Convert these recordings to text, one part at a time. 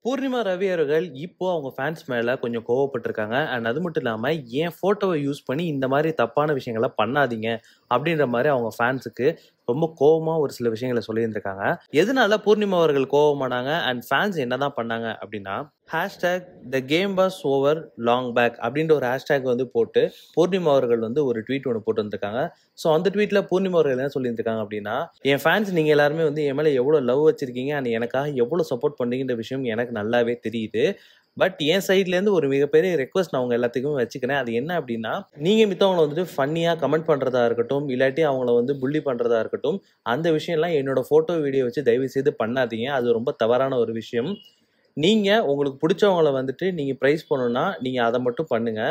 பூர்ணிமா ரவி அவர்கள் இப்போ அவங்க ஃபேன்ஸ் மேல கொஞ்சம் கோவப்பட்டிருக்காங்க. அண்ட் அது மட்டும் இல்லாம, என் ஃபோட்டோவ யூஸ் பண்ணி இந்த மாரி தப்பான விஷயங்கள பண்ணாதீங்க. அப்படின்ற மாரி அவங்க ஃபேன்ஸுக்கு ரொம்ப கோவமா ஒரு சில விஷயங்கள சொல்லியிருந்திருக்காங்க. எதனால பூர்ணிமா அவர்கள் கோவமானாங்க அண்ட் ஃபேன்ஸ் என்னதான் பண்ணாங்க அப்படின்னா, #the game was over long back அப்படின்ற ஒரு ஹேஷ்டேக் வந்து போட்டு பூர்ணிமா அவர்கள் வந்து ஒரு ட்வீட் ஒன்று போட்டு வந்திருக்காங்க. ஸோ அந்த ட்வீட்ல பூர்ணிமா அவர்கள் என்ன சொல்லியிருந்திருக்காங்க அப்படின்னா, என் ஃபேன்ஸ் நீங்க எல்லாருமே வந்து என் மேல எவ்வளோ லவ் வச்சிருக்கீங்க அண்ட் எனக்காக எவ்வளோ சப்போர்ட் பண்றீங்கன்ற விஷயம் எனக்கு நல்லாவே தெரியுது. பட் என் சைட்லேருந்து ஒரு மிகப்பெரிய ரெக்வஸ்ட் நான் உங்க எல்லாத்துக்குமே வச்சுக்கிறேன். அது என்ன அப்படின்னா, நீங்க மித்தவங்கள வந்துட்டு ஃபன்னியா கமெண்ட் பண்றதா இருக்கட்டும், இல்லாட்டி அவங்கள வந்து புல்லி பண்றதா இருக்கட்டும், அந்த விஷயம்லாம் என்னோட ஃபோட்டோ, வீடியோ வச்சு தயவு செய்து பண்ணாதீங்க. அது ரொம்ப தவறான ஒரு விஷயம். நீங்க உங்களுக்கு புடிச்சவங்கள வந்துட்டு நீங்க பிரைஸ் பண்ணணும்னா, நீங்க அத மட்டும் பண்ணுங்க.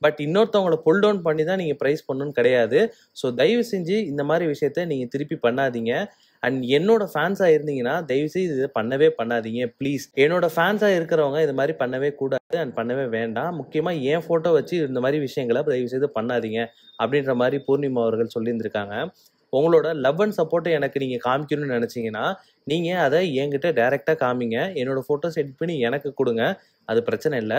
பட் இன்னொருத்தவங்கள புல் டவுன் பண்ணி தான் நீங்க பிரைஸ் பண்ணணும்னு கிடையாது. ஸோ தயவு செஞ்சு இந்த மாரி விஷயத்த நீங்க திருப்பி பண்ணாதீங்க. அண்ட் என்னோட ஃபேன்ஸா இருந்தீங்கன்னா, தயவு செய்து இத பண்ணவே பண்ணாதீங்க ப்ளீஸ். என்னோட ஃபேன்ஸா இருக்கிறவங்க இது மாரி பண்ணவே கூடாது அண்ட் பண்ணவே வேண்டாம். முக்கியமா என் ஃபோட்டோ வச்சு இந்த மாரி விஷயங்கள தயவு செய்து பண்ணாதீங்க. அப்படின்ற மாரி பூர்ணிமா அவர்கள் சொல்லியிருந்திருக்காங்க. உங்களோட லவ் அண்ட் சப்போர்ட்ட எனக்கு நீங்க காமிக்கணும்னு நெனச்சீங்கன்னா, நீங்க அத என்கிட்ட டைரக்ட்டா காமிங்க. என்னோட ஃபோட்டோஸ் எடிட் பண்ணி எனக்கு குடுங்க. அது பிரச்சனை இல்ல.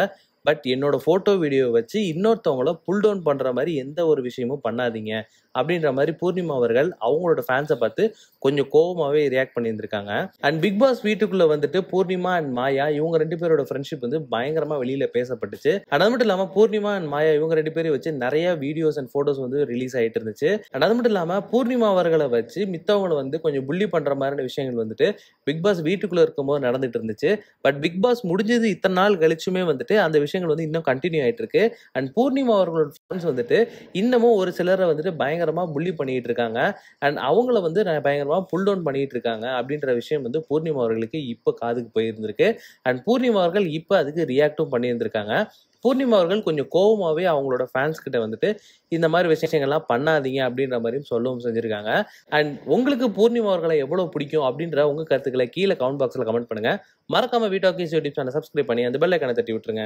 பட் என்னோட ஃபோட்டோ, வீடியோவ வச்சு இன்னொருத்தவங்கள புல் டவுன் பண்ற மாரி எந்த ஒரு விஷயமும் பண்ணாதீங்க. அப்படின்ற மாரி பூர்ணிமா அவர்கள் அவங்களோட ஃபேன்ஸ பார்த்து கொஞ்சம் கோவமாவே ரியாக்ட் பண்ணியிருந்திருக்காங்க. அண்ட் பிக் பாஸ் வீட்டுக்குள்ள வந்துட்டு பூர்ணிமா அண்ட் மாயா இவங்க 2 பேரோட ஃப்ரெண்ட்ஷிப் வந்து பயங்கரமா வெளியில பேசப்பட்டுச்சு. அண்ட் அது மட்டும் இல்லாம பூர்ணிமா அண்ட் மாயா இவங்க 2 பேரையும் வச்சு நெறைய வீடியோஸ் அண்ட் ஃபோட்டோஸ் வந்து ரிலீஸ் ஆயிட்டு இருந்துச்சு. அண்ட் அது மட்டும் இல்லாம பூர்ணிமா அவர்கள வச்சு மித்தவங்கள வந்து கொஞ்சம் புல்லி பண்ற மாதிரியான விஷயங்கள் வந்துட்டு பிக் பாஸ் வீட்டுக்குள்ள இருக்கும்போது நடந்துட்டு இருந்துச்சு. பட் பிக் பாஸ் முடிஞ்சது இத்தனை நாள் கழிச்சுமே வந்துட்டு அந்த விஷயங்கள் வந்து இன்னும் கண்டினியூ ஆயிட்டு இருக்கு. அண்ட் பூர்ணிமா அவர்களோட ஃப்ரெண்ட்ஸ் வந்துட்டு இன்னமும் ஒரு சிலரை வந்துட்டு பயங்கரமா புல்லி பண்ணிட்டு இருக்காங்க. அண்ட் அவங்கள வந்து பயங்கரமா புல் டவுன் பண்ணிட்டு இருக்காங்க அப்படின்ற விஷயம் வந்து பூர்ணிமா அவர்களுக்கு இப்ப காதுக்கு போயிருந்திருக்கு. அண்ட் பூர்ணிமா அவர்கள் இப்ப அதுக்கு ரியாக்டும் பண்ணியிருந்திருக்காங்க. பூர்ணிமா அவர்கள் கொஞ்சம் கோவமாவே அவங்களோட ஃபேன்ஸ் கிட்ட வந்துட்டு இந்த மாதிரி விஷயங்கள்லாம் பண்ணாதீங்க அப்படின்ற மாதிரியும் சொல்லவும் செஞ்சிருக்காங்க. அண்ட் உங்களுக்கு பூர்ணிமா அவர்களை எவ்வளவு பிடிக்கும் அப்படின்ற உங்க கருத்துக்களை கீழே கமெண்ட் பாக்ஸ்ல கமெண்ட் பண்ணுங்க. மறக்காம வீடியோ யூடியூப் சேனல் சப்ஸ்கிரைப் பண்ணி அந்த பெல் ஐகானை தட்டி விட்டுருங்க.